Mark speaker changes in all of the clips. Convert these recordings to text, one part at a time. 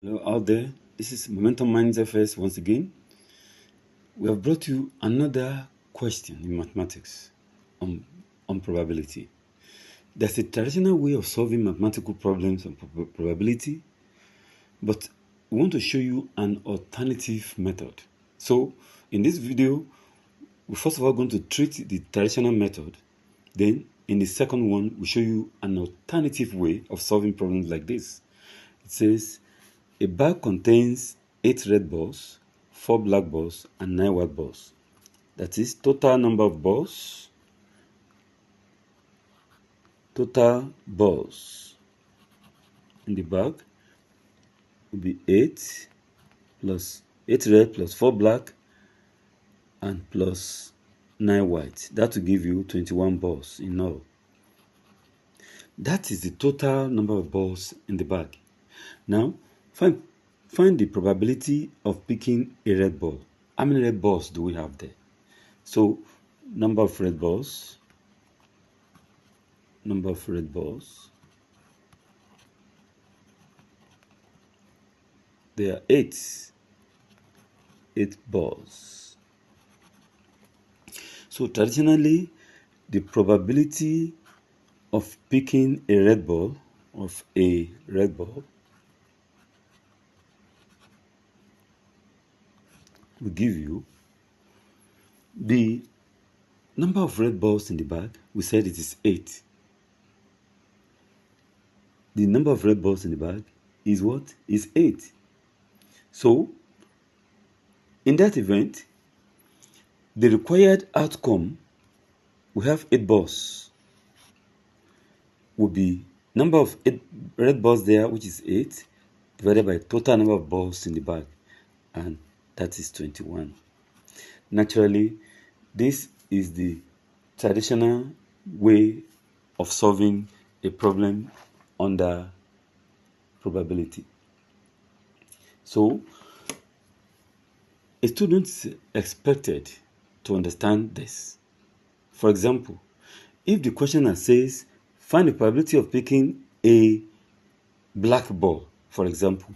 Speaker 1: Hello out there, this is Momentum Minds FS once again. We have brought you another question in mathematics on probability. There's a traditional way of solving mathematical problems on probability, but we want to show you an alternative method. So in this video, we're first of all going to treat the traditional method. Then in the second one, we show you an alternative way of solving problems like this. It says, a bag contains 8 red balls, 4 black balls, and 9 white balls. That is, total number of balls, total balls in the bag will be 8 plus 8 red plus 4 black and plus 9 white. That will give you 21 balls in all. That is the total number of balls in the bag. Now, find the probability of picking a red ball. How many red balls do we have there? So, number of red balls. There are 8 balls. So, traditionally, the probability of picking a red ball, will give you the number of red balls in the bag. We said it is 8. The number of red balls in the bag is what? Is 8. So, in that event, the required outcome, we have 8 balls, will be number of 8 red balls there, which is 8, divided by total number of balls in the bag, and that is 21. Naturally, this is the traditional way of solving a problem under probability. So, a student is expected to understand this. For example, if the questioner says, find the probability of picking a black ball, for example,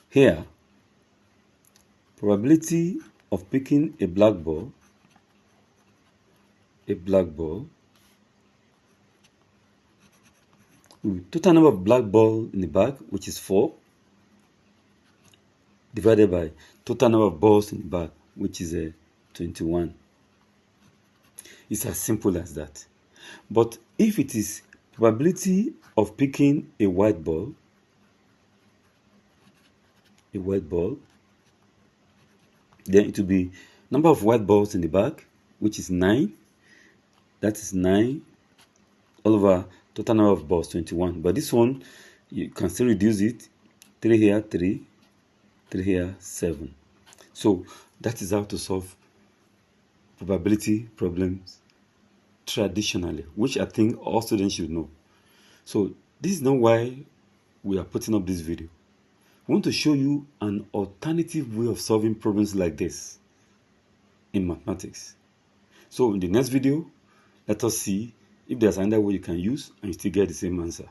Speaker 1: here, probability of picking a black ball, total number of black ball in the bag, which is 4, divided by total number of balls in the bag, which is 21. It's as simple as that. But if it is probability of picking a white ball, then it will be number of white balls in the bag, which is 9. That is 9 all over total number of balls, 21. But this one, you can still reduce it. 3 here, 3 here, 7. So that is how to solve probability problems traditionally, which I think all students should know. So this is not why we are putting up this video. We want to show you an alternative way of solving problems like this in mathematics. So in the next video, let us see if there's another way you can use and you still get the same answer.